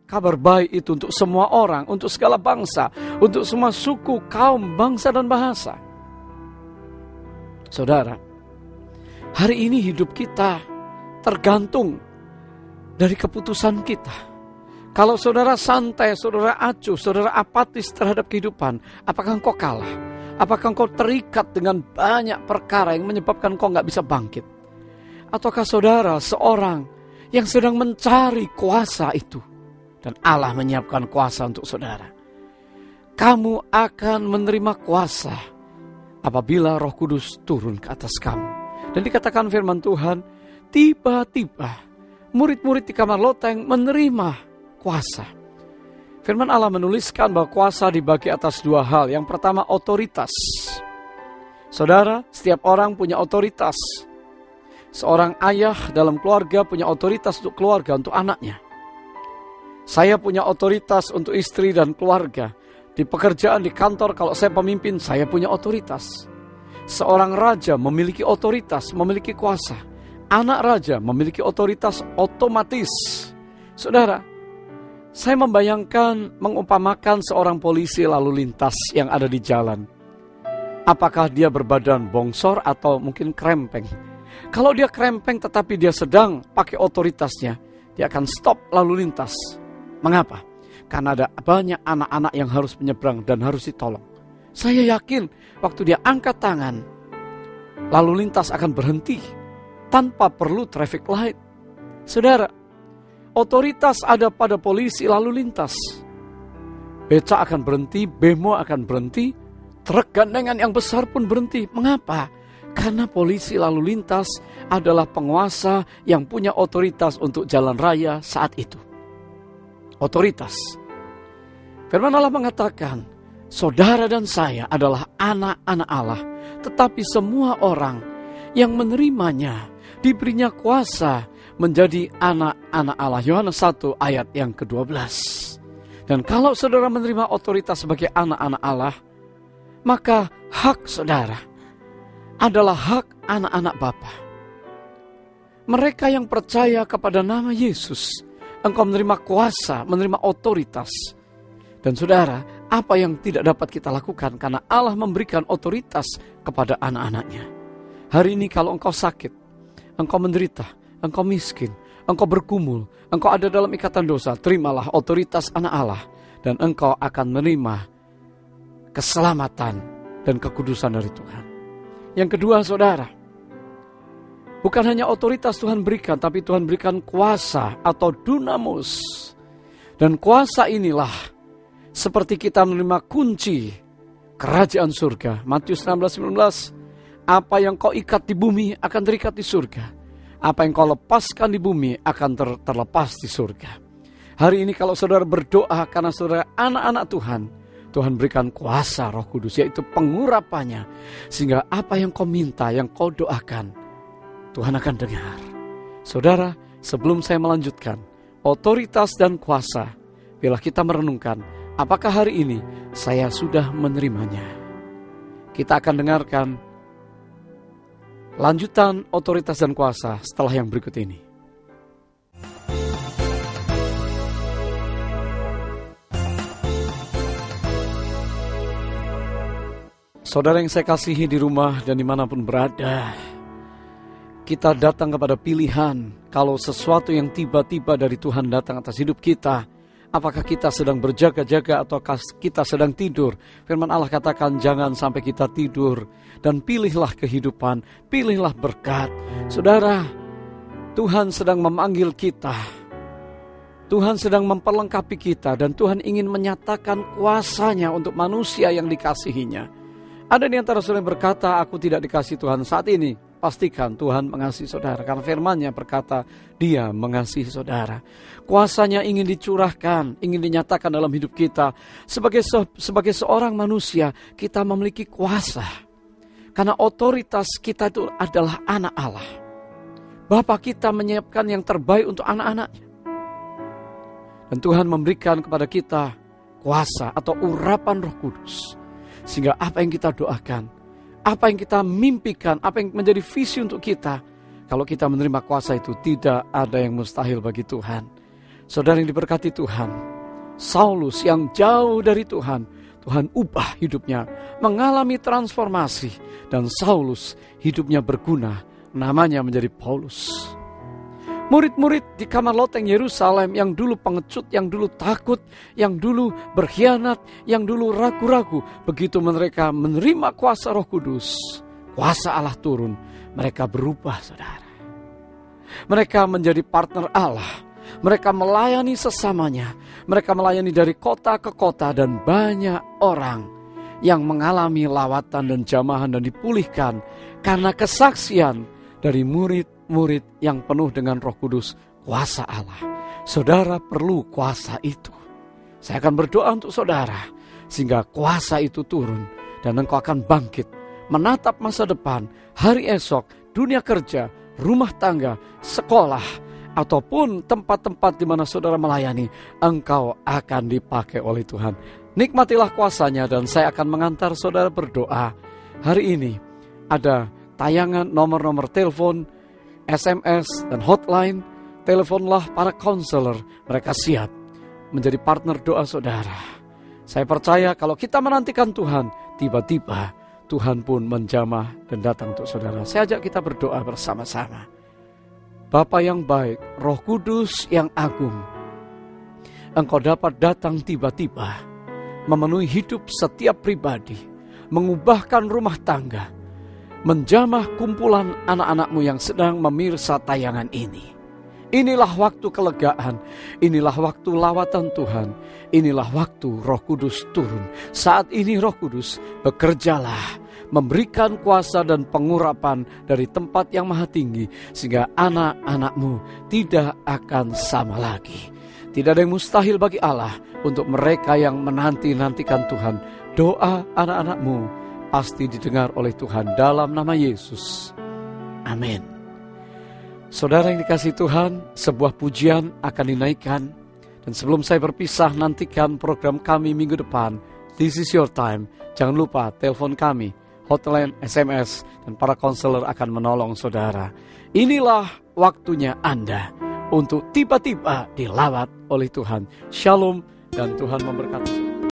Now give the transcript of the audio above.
Kabar baik itu untuk semua orang, untuk segala bangsa, untuk semua suku, kaum, bangsa, dan bahasa. Saudara, hari ini hidup kita tergantung dari keputusan kita. Kalau saudara santai, saudara acuh, saudara apatis terhadap kehidupan, apakah engkau kalah? Apakah engkau terikat dengan banyak perkara yang menyebabkan engkau gak bisa bangkit? Ataukah saudara seorang yang sedang mencari kuasa itu? Dan Allah menyiapkan kuasa untuk saudara. Kamu akan menerima kuasa apabila Roh Kudus turun ke atas kamu. Dan dikatakan firman Tuhan, tiba-tiba murid-murid di kamar loteng menerima kuasa. Firman Allah menuliskan bahwa kuasa dibagi atas dua hal. Yang pertama, otoritas. Saudara, setiap orang punya otoritas. Seorang ayah dalam keluarga punya otoritas untuk keluarga, untuk anaknya. Saya punya otoritas untuk istri dan keluarga. Di pekerjaan, di kantor, kalau saya pemimpin, saya punya otoritas. Seorang raja memiliki otoritas, memiliki kuasa. Anak raja memiliki otoritas otomatis. Saudara, saya membayangkan, mengumpamakan seorang polisi lalu lintas yang ada di jalan. Apakah dia berbadan bongsor atau mungkin krempeng? Kalau dia krempeng tetapi dia sedang pakai otoritasnya, dia akan stop lalu lintas. Mengapa? Karena ada banyak anak-anak yang harus menyeberang dan harus ditolong. Saya yakin waktu dia angkat tangan, lalu lintas akan berhenti tanpa perlu traffic light. Saudara, otoritas ada pada polisi lalu lintas. Beca akan berhenti, bemo akan berhenti, truk gandengan yang besar pun berhenti. Mengapa? Karena polisi lalu lintas adalah penguasa yang punya otoritas untuk jalan raya saat itu. Otoritas. Firman Allah mengatakan, saudara dan saya adalah anak-anak Allah. Tetapi semua orang yang menerimanya diberinya kuasa menjadi anak-anak Allah. Yohanes 1 ayat yang ke-12. Dan kalau saudara menerima otoritas sebagai anak-anak Allah, maka hak saudara adalah hak anak-anak Bapa. Mereka yang percaya kepada nama Yesus, engkau menerima kuasa, menerima otoritas. Dan saudara, apa yang tidak dapat kita lakukan karena Allah memberikan otoritas kepada anak-anaknya. Hari ini kalau engkau sakit, engkau menderita, engkau miskin, engkau bergumul, engkau ada dalam ikatan dosa, terimalah otoritas anak Allah. Dan engkau akan menerima keselamatan dan kekudusan dari Tuhan. Yang kedua saudara, bukan hanya otoritas Tuhan berikan, tapi Tuhan berikan kuasa atau dunamus. Dan kuasa inilah seperti kita menerima kunci kerajaan surga. Matius 16:19, apa yang kau ikat di bumi akan terikat di surga. Apa yang kau lepaskan di bumi akan terlepas di surga. Hari ini kalau saudara berdoa karena saudara anak-anak Tuhan, Tuhan berikan kuasa Roh Kudus, yaitu pengurapannya. Sehingga apa yang kau minta, yang kau doakan, Tuhan akan dengar. Saudara, sebelum saya melanjutkan, otoritas dan kuasa, bila kita merenungkan, apakah hari ini saya sudah menerimanya? Kita akan dengarkan lanjutan otoritas dan kuasa setelah yang berikut ini. Saudara yang saya kasihi di rumah dan dimanapun berada, kita datang kepada pilihan. Kalau sesuatu yang tiba-tiba dari Tuhan datang atas hidup kita, apakah kita sedang berjaga-jaga atau kita sedang tidur? Firman Allah katakan jangan sampai kita tidur. Dan pilihlah kehidupan, pilihlah berkat. Saudara, Tuhan sedang memanggil kita. Tuhan sedang memperlengkapi kita. Dan Tuhan ingin menyatakan kuasanya untuk manusia yang dikasihinya. Ada di antara saudara yang berkata, aku tidak dikasih Tuhan saat ini. Pastikan Tuhan mengasihi saudara. Karena firman-Nya berkata, Dia mengasihi saudara. Kuasanya ingin dicurahkan, ingin dinyatakan dalam hidup kita. Sebagai seorang manusia, kita memiliki kuasa. Karena otoritas kita itu adalah anak Allah. Bapa kita menyiapkan yang terbaik untuk anak-anaknya. Dan Tuhan memberikan kepada kita kuasa atau urapan Roh Kudus. Sehingga apa yang kita doakan, apa yang kita mimpikan, apa yang menjadi visi untuk kita, kalau kita menerima kuasa itu, tidak ada yang mustahil bagi Tuhan. Saudara yang diberkati Tuhan, Saulus yang jauh dari Tuhan, Tuhan ubah hidupnya, mengalami transformasi, dan Saulus hidupnya berguna, namanya menjadi Paulus. Murid-murid di kamar loteng Yerusalem yang dulu pengecut, yang dulu takut, yang dulu berkhianat, yang dulu ragu-ragu, begitu mereka menerima kuasa Roh Kudus, kuasa Allah turun, mereka berubah, saudara. Mereka menjadi partner Allah. Mereka melayani sesamanya. Mereka melayani dari kota ke kota, dan banyak orang yang mengalami lawatan dan jamahan dan dipulihkan karena kesaksian dari murid-murid yang penuh dengan Roh Kudus, kuasa Allah. Saudara perlu kuasa itu. Saya akan berdoa untuk saudara sehingga kuasa itu turun dan engkau akan bangkit, menatap masa depan, hari esok, dunia kerja, rumah tangga, sekolah, ataupun tempat-tempat di mana saudara melayani, engkau akan dipakai oleh Tuhan. Nikmatilah kuasanya, dan saya akan mengantar saudara berdoa. Hari ini ada tayangan nomor-nomor telepon, SMS, dan hotline. Teleponlah para konselor, mereka siap menjadi partner doa saudara. Saya percaya kalau kita menantikan Tuhan, tiba-tiba Tuhan pun menjamah dan datang untuk saudara. Saya ajak kita berdoa bersama-sama. Bapa yang baik, Roh Kudus yang agung, Engkau dapat datang tiba-tiba, memenuhi hidup setiap pribadi, mengubahkan rumah tangga, menjamah kumpulan anak-anak-Mu yang sedang memirsa tayangan ini. Inilah waktu kelegaan, inilah waktu lawatan Tuhan, inilah waktu Roh Kudus turun. Saat ini Roh Kudus, bekerjalah, memberikan kuasa dan pengurapan dari tempat yang maha tinggi, sehingga anak-anak-Mu tidak akan sama lagi. Tidak ada yang mustahil bagi Allah untuk mereka yang menanti-nantikan Tuhan. Doa anak-anak-Mu pasti didengar oleh Tuhan dalam nama Yesus. Amin. Saudara yang dikasihi Tuhan, sebuah pujian akan dinaikkan. Dan sebelum saya berpisah, nantikan program kami minggu depan. This is your time. Jangan lupa telepon kami, hotline, SMS, dan para konselor akan menolong saudara. Inilah waktunya Anda untuk tiba-tiba dilawat oleh Tuhan. Shalom, dan Tuhan memberkati.